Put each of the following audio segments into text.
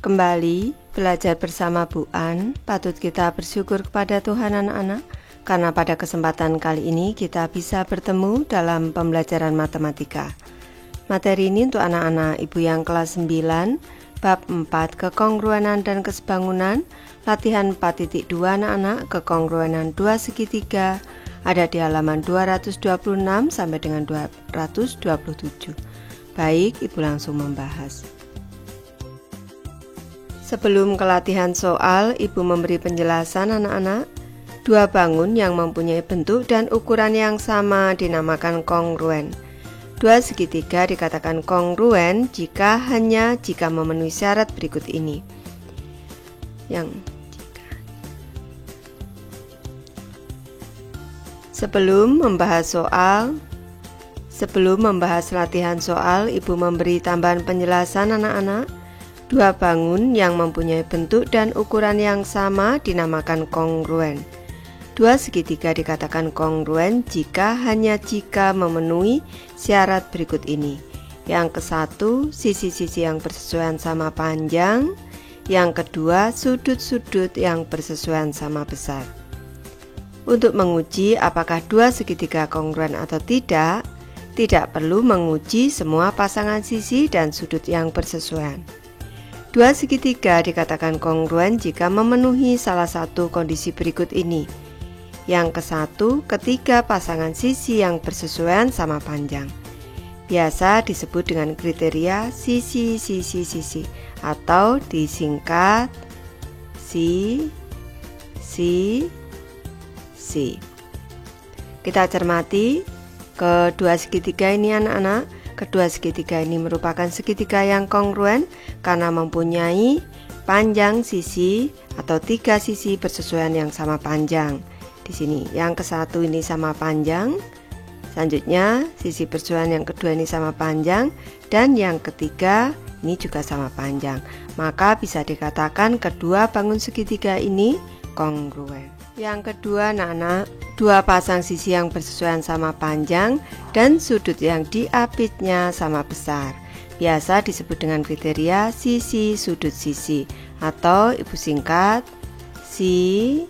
Kembali belajar bersama Bu An, patut kita bersyukur kepada Tuhan anak-anak, karena pada kesempatan kali ini kita bisa bertemu dalam pembelajaran matematika. Materi ini untuk anak-anak ibu yang kelas 9, bab 4 kekongruenan dan kesebangunan, latihan 4.2 anak-anak kekongruenan 2 segitiga, ada di halaman 226 sampai dengan 227. Baik, ibu langsung membahas. Sebelum ke latihan soal, ibu memberi penjelasan anak-anak. Dua bangun yang mempunyai bentuk dan ukuran yang sama dinamakan kongruen. Dua segitiga dikatakan kongruen jika memenuhi syarat berikut ini. Sebelum membahas latihan soal, ibu memberi tambahan penjelasan anak-anak. Dua bangun yang mempunyai bentuk dan ukuran yang sama dinamakan kongruen. Dua segitiga dikatakan kongruen jika memenuhi syarat berikut ini. Yang ke-1, sisi-sisi yang bersesuaian sama panjang. Yang kedua, sudut-sudut yang bersesuaian sama besar. Untuk menguji apakah dua segitiga kongruen atau tidak perlu menguji semua pasangan sisi dan sudut yang bersesuaian. Dua segitiga dikatakan kongruen jika memenuhi salah satu kondisi berikut ini. Yang ke-1, ketiga pasangan sisi yang bersesuaian sama panjang. Biasa disebut dengan kriteria sisi atau disingkat si. Kita cermati kedua segitiga ini anak-anak. Kedua segitiga ini merupakan segitiga yang kongruen karena mempunyai panjang sisi atau tiga sisi bersesuaian yang sama panjang. Di sini yang ke-1 ini sama panjang, selanjutnya sisi bersesuaian yang kedua ini sama panjang, dan yang ketiga ini juga sama panjang. Maka bisa dikatakan kedua bangun segitiga ini kongruen. Yang kedua anak-anak, dua pasang sisi yang bersesuaian sama panjang dan sudut yang diapitnya sama besar. Biasa disebut dengan kriteria sisi sudut sisi atau ibu singkat si.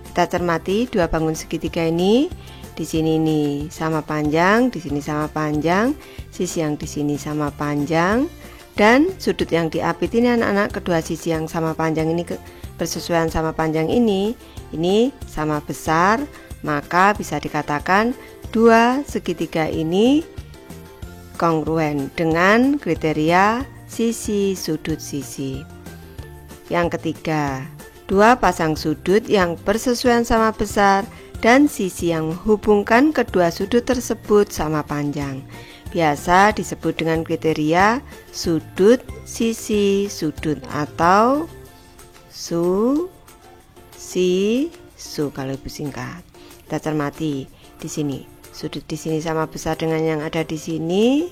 Kita cermati dua bangun segitiga ini. Di sini ini sama panjang, di sini sama panjang, sisi yang di sini sama panjang, dan sudut yang diapit ini anak-anak, kedua sisi yang sama panjang ini bersesuaian sama panjang ini sama besar, maka bisa dikatakan dua segitiga ini kongruen dengan kriteria sisi sudut sisi. Yang ketiga, dua pasang sudut yang bersesuaian sama besar dan sisi yang menghubungkan kedua sudut tersebut sama panjang. Biasa disebut dengan kriteria sudut sisi sudut atau su kalau ibu singkat. Kita cermati di sini. Sudut di sini sama besar dengan yang ada di sini.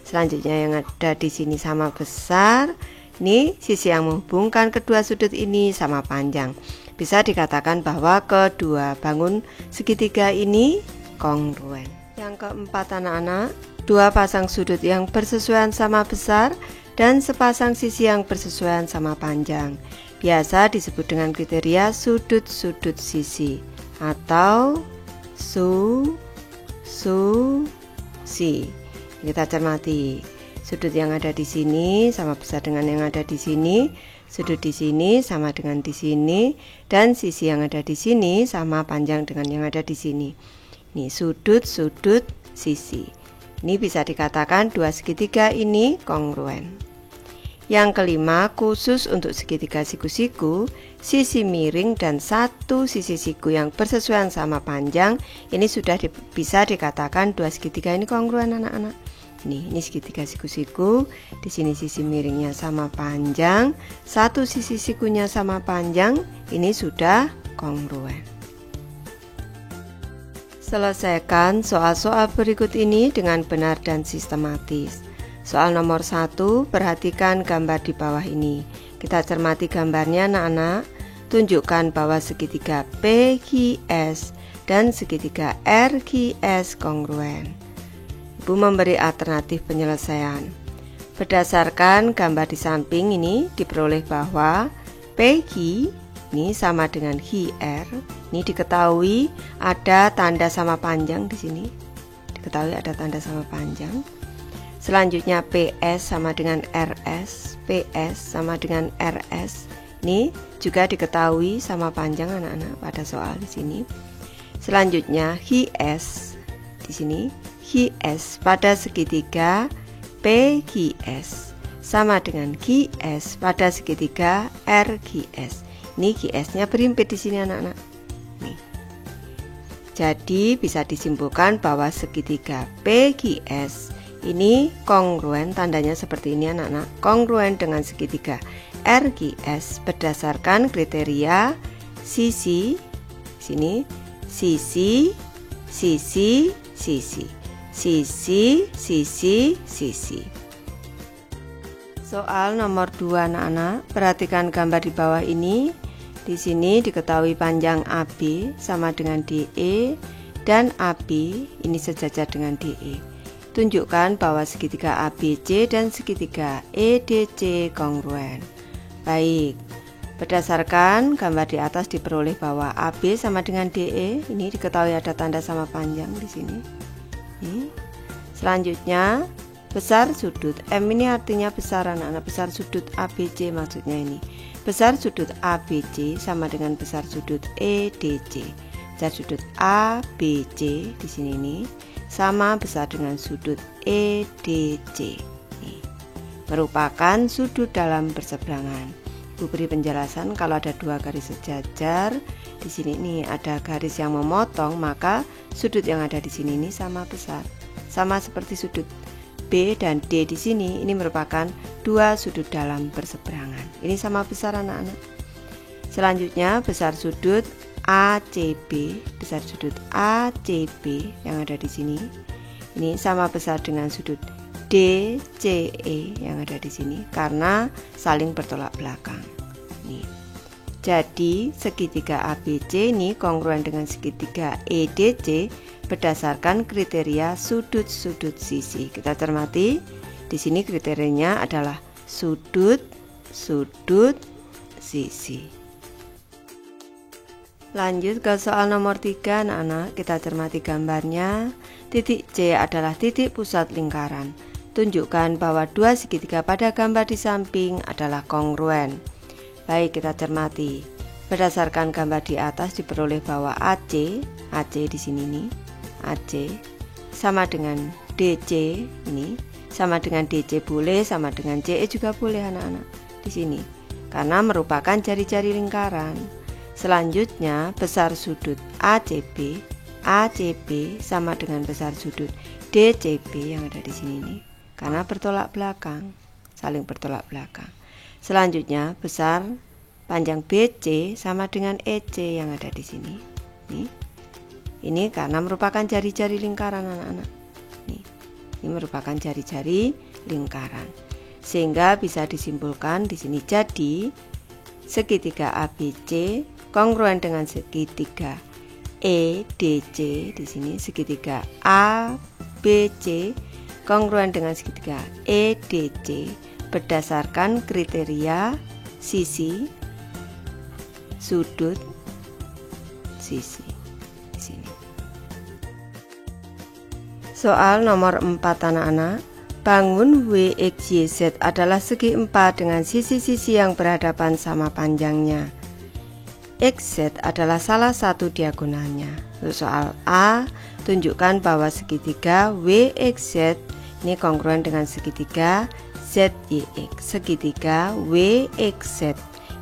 Selanjutnya yang ada di sini sama besar. Ini sisi yang menghubungkan kedua sudut ini sama panjang. Bisa dikatakan bahwa kedua bangun segitiga ini kongruen. Yang keempat anak-anak, dua pasang sudut yang bersesuaian sama besar dan sepasang sisi yang bersesuaian sama panjang. Biasa disebut dengan kriteria sudut-sudut sisi atau si. Kita cermati. Sudut yang ada di sini sama besar dengan yang ada di sini, sudut di sini sama dengan di sini, dan sisi yang ada di sini sama panjang dengan yang ada di sini. Ini sudut-sudut sisi. Ini bisa dikatakan dua segitiga ini kongruen. Yang kelima, khusus untuk segitiga siku-siku, sisi miring dan satu sisi siku yang bersesuaian sama panjang, ini sudah bisa dikatakan dua segitiga ini kongruen anak-anak. Ini segitiga siku-siku, di sini sisi miringnya sama panjang, satu sisi sikunya sama panjang, ini sudah kongruen. Selesaikan soal-soal berikut ini dengan benar dan sistematis. Soal nomor 1, perhatikan gambar di bawah ini. Kita cermati gambarnya anak-anak. Tunjukkan bahwa segitiga PQS dan segitiga RQS kongruen. Ibu memberi alternatif penyelesaian. Berdasarkan gambar di samping ini diperoleh bahwa PQ ini sama dengan HR. Ini diketahui ada tanda sama panjang di sini. Diketahui ada tanda sama panjang. Selanjutnya PS sama dengan RS, PS sama dengan RS. Ini juga diketahui sama panjang anak-anak pada soal di sini. Selanjutnya HS di sini, HS pada segitiga PQS sama dengan QS pada segitiga RQS. Ini QS-nya berhimpit di sini anak-anak. Nih. Jadi bisa disimpulkan bahwa segitiga PQS ini kongruen, tandanya seperti ini anak-anak, kongruen dengan segitiga RQS berdasarkan kriteria sisi sini, sisi, sisi, sisi. Sisi, sisi, sisi. Soal nomor 2 anak-anak, perhatikan gambar di bawah ini. Di sini diketahui panjang AB sama dengan DE dan AB ini sejajar dengan DE. Tunjukkan bahwa segitiga ABC dan segitiga EDC kongruen. Baik, berdasarkan gambar di atas diperoleh bahwa AB sama dengan DE. Ini diketahui ada tanda sama panjang di sini. Selanjutnya besar sudut M ini artinya besar anak-anak, besar sudut ABC maksudnya ini. Besar sudut ABC sama dengan besar sudut EDC. Besar sudut ABC di sini ini sama besar dengan sudut EDC. Merupakan sudut dalam berseberangan. Ibu beri penjelasan kalau ada dua garis sejajar. Di sini nih ada garis yang memotong, maka sudut yang ada di sini ini sama besar. Sama seperti sudut B dan D di sini, ini merupakan dua sudut dalam berseberangan. Ini sama besar anak-anak. Selanjutnya besar sudut ACB, besar sudut ACB yang ada di sini. Ini sama besar dengan sudut DCE yang ada di sini karena saling bertolak belakang. Nih. Jadi segitiga ABC ini kongruen dengan segitiga EDC berdasarkan kriteria sudut-sudut sisi. Kita cermati, di sini kriterianya adalah sudut-sudut sisi. Lanjut ke soal nomor 3 anak-anak, kita cermati gambarnya. Titik C adalah titik pusat lingkaran. Tunjukkan bahwa dua segitiga pada gambar di samping adalah kongruen. Baik, kita cermati. Berdasarkan gambar di atas diperoleh bahwa AC di sini nih, AC sama dengan DC ini, sama dengan DC boleh, sama dengan CE juga boleh anak-anak di sini, karena merupakan jari-jari lingkaran. Selanjutnya besar sudut ACB sama dengan besar sudut DCB yang ada di sini nih, karena bertolak belakang, saling bertolak belakang. Selanjutnya besar panjang BC sama dengan EC yang ada di sini. Ini karena merupakan jari-jari lingkaran anak-anak. Ini merupakan jari-jari lingkaran. Sehingga bisa disimpulkan di sini jadi segitiga ABC kongruen dengan segitiga EDC di sini, segitiga ABC kongruen dengan segitiga EDC berdasarkan kriteria sisi, sudut, sisi di sini. Soal nomor 4 anak-anak. Bangun WXYZ adalah segi 4 dengan sisi-sisi yang berhadapan sama panjangnya. XZ adalah salah satu diagonalnya. Soal A, tunjukkan bahwa segitiga WXZ ini kongruen dengan segitiga ZYX. Segitiga WXZ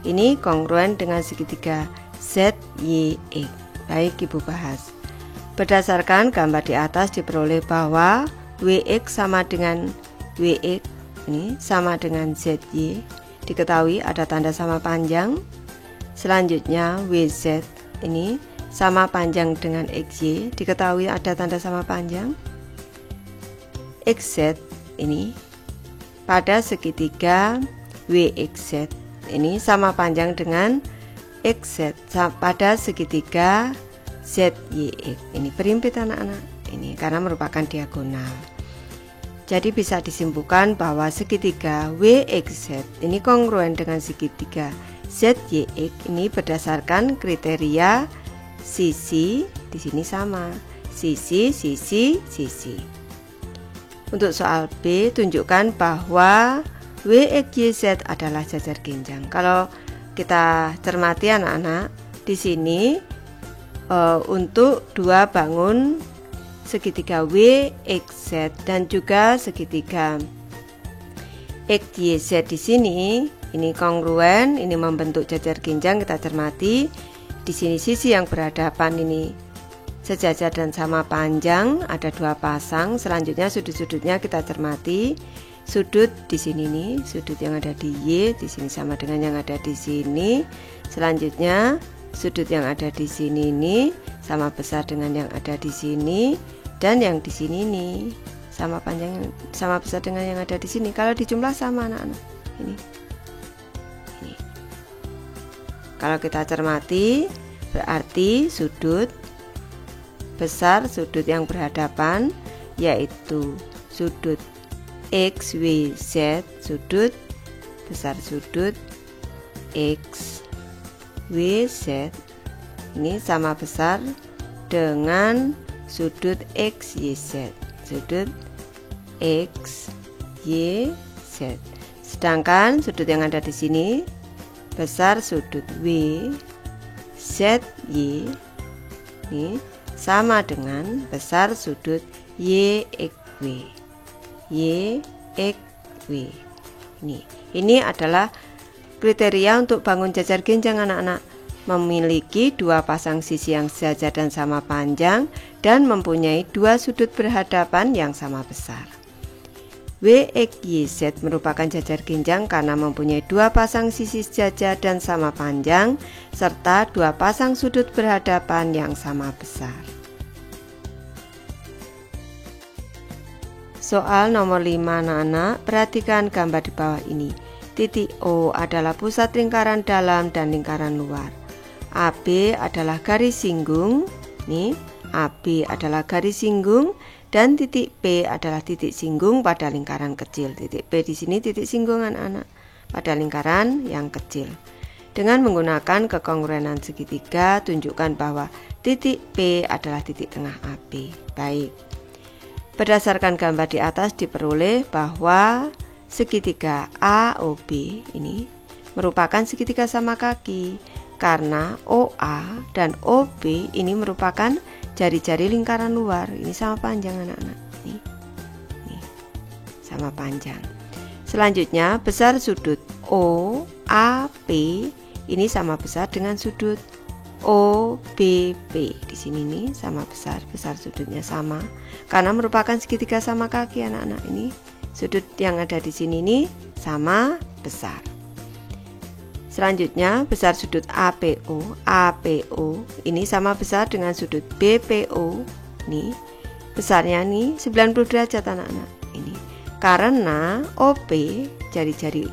ini kongruen dengan segitiga ZYX. Baik, Ibu bahas. Berdasarkan gambar di atas diperoleh bahwa WX sama dengan WX ini sama dengan ZY. Diketahui ada tanda sama panjang. Selanjutnya WZ ini sama panjang dengan XY. Diketahui ada tanda sama panjang. XZ ini pada segitiga WXZ ini sama panjang dengan XZ pada segitiga ZYX. Ini berhimpit anak-anak, ini karena merupakan diagonal. Jadi bisa disimpulkan bahwa segitiga WXZ ini kongruen dengan segitiga ZYX ini berdasarkan kriteria sisi di sini sama. Sisi. Untuk soal B, tunjukkan bahwa WXYZ adalah jajar genjang. Kalau kita cermati anak-anak, di sini untuk dua bangun segitiga WXZ dan juga segitiga XYZ di sini ini kongruen, ini membentuk jajar genjang. Kita cermati di sini sisi yang berhadapan ini sejajar dan sama panjang, ada dua pasang. Selanjutnya sudut-sudutnya kita cermati. Sudut di sini nih, sudut yang ada di Y di sini sama dengan yang ada di sini. Selanjutnya sudut yang ada di sini nih sama besar dengan yang ada di sini, dan yang di sini nih sama panjang sama besar dengan yang ada di sini. Kalau dijumlah sama anak-anak. Ini. Kalau kita cermati berarti sudut besar sudut yang berhadapan yaitu sudut XYZ, sudut besar sudut XYZ ini sama besar dengan sudut XYZ, sudut XYZ. Sedangkan sudut yang ada di sini besar sudut WZY ini sama dengan besar sudut YXW. Ini adalah kriteria untuk bangun jajar genjang anak-anak. Memiliki dua pasang sisi yang sejajar dan sama panjang dan mempunyai dua sudut berhadapan yang sama besar. WXYZ merupakan jajar genjang karena mempunyai dua pasang sisi sejajar dan sama panjang serta dua pasang sudut berhadapan yang sama besar. Soal nomor 5 anak-anak, perhatikan gambar di bawah ini. Titik O adalah pusat lingkaran dalam dan lingkaran luar. AB adalah garis singgung, nih, AB adalah garis singgung dan titik P adalah titik singgung pada lingkaran kecil. Titik P di sini titik singgung anak-anak pada lingkaran yang kecil. Dengan menggunakan kekongruenan segitiga, tunjukkan bahwa titik P adalah titik tengah AB. Baik. Berdasarkan gambar di atas diperoleh bahwa segitiga AOB ini merupakan segitiga sama kaki karena OA dan OB ini merupakan jari-jari lingkaran luar. Ini sama panjang anak-anak. Ini sama panjang. Selanjutnya besar sudut OAP ini sama besar dengan sudut OBP. Di sini nih sama besar sudutnya sama karena merupakan segitiga sama kaki anak-anak. Ini sudut yang ada di sini nih sama besar. Selanjutnya besar sudut APO ini sama besar dengan sudut BPO. Nih besarnya nih 90 derajat anak-anak. Ini karena OP jari-jari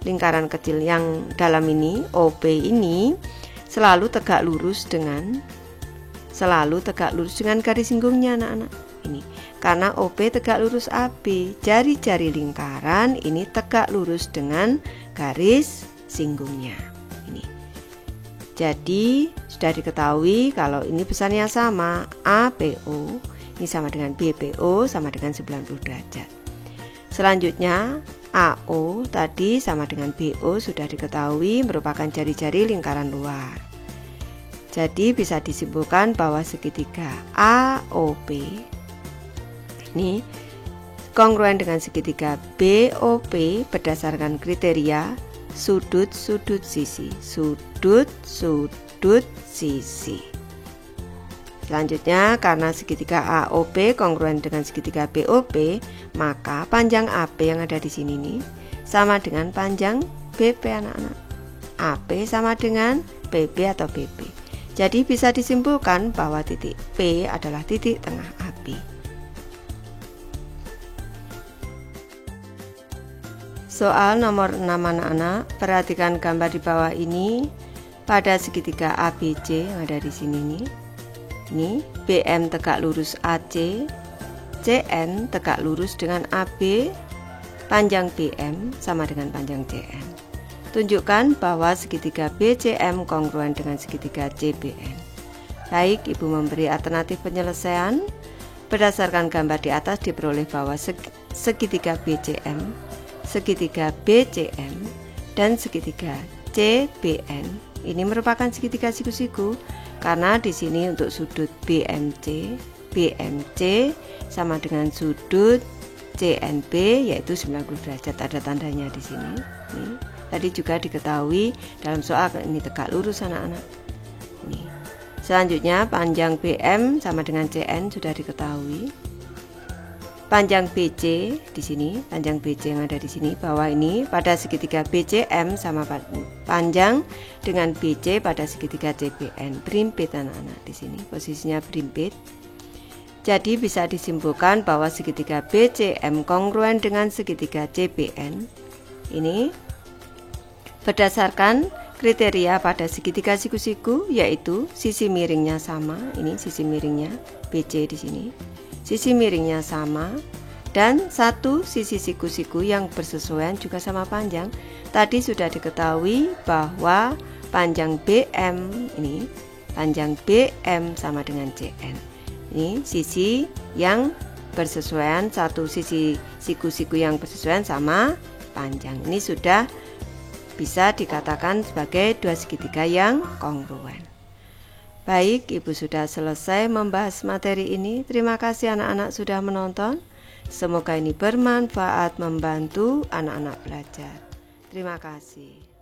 lingkaran kecil yang dalam ini OP ini selalu tegak lurus dengan garis singgungnya anak-anak. Ini karena OP tegak lurus AB, jari-jari lingkaran ini tegak lurus dengan garis singgungnya. Ini. Jadi sudah diketahui kalau ini besarnya sama, APO ini sama dengan BPO sama dengan 90 derajat. Selanjutnya AO tadi sama dengan BO sudah diketahui merupakan jari-jari lingkaran luar. Jadi bisa disimpulkan bahwa segitiga AOB ini kongruen dengan segitiga BOP berdasarkan kriteria sudut-sudut sisi. Selanjutnya karena segitiga AOB kongruen dengan segitiga BOP, maka panjang AP yang ada di sini nih sama dengan panjang BP anak-anak. AP sama dengan BB atau BP. Jadi bisa disimpulkan bahwa titik P adalah titik tengah AB. Soal nomor 6 anak-anak, perhatikan gambar di bawah ini. Pada segitiga ABC yang ada di sini nih. Ini BM tegak lurus AC, CN tegak lurus dengan AB, panjang BM sama dengan panjang CN. Tunjukkan bahwa segitiga BCM kongruen dengan segitiga CBN. Baik, Ibu memberi alternatif penyelesaian. Berdasarkan gambar di atas diperoleh bahwa segitiga BCM, segitiga BCM, dan segitiga CBN ini merupakan segitiga siku-siku karena di sini untuk sudut BMC sama dengan sudut CNB yaitu 90 derajat, ada tandanya di sini. Nih, tadi juga diketahui dalam soal ini tegak lurus anak-anak. Nih. Selanjutnya panjang BM sama dengan CN sudah diketahui. Panjang BC di sini, panjang BC yang ada di sini bawah ini pada segitiga BCM sama panjang dengan BC pada segitiga CBN. Berimpit anak-anak di sini, posisinya berimpit. Jadi bisa disimpulkan bahwa segitiga BCM kongruen dengan segitiga CBN ini berdasarkan kriteria pada segitiga siku-siku, yaitu sisi miringnya sama, ini sisi miringnya BC di sini. Sisi miringnya sama dan satu sisi siku-siku yang bersesuaian juga sama panjang. Tadi sudah diketahui bahwa panjang BM ini, panjang BM sama dengan CN. Ini sisi yang bersesuaian, satu sisi siku-siku yang bersesuaian sama panjang. Ini sudah bisa dikatakan sebagai dua segitiga yang kongruen. Baik, Ibu sudah selesai membahas materi ini. Terima kasih anak-anak sudah menonton. Semoga ini bermanfaat membantu anak-anak belajar. Terima kasih.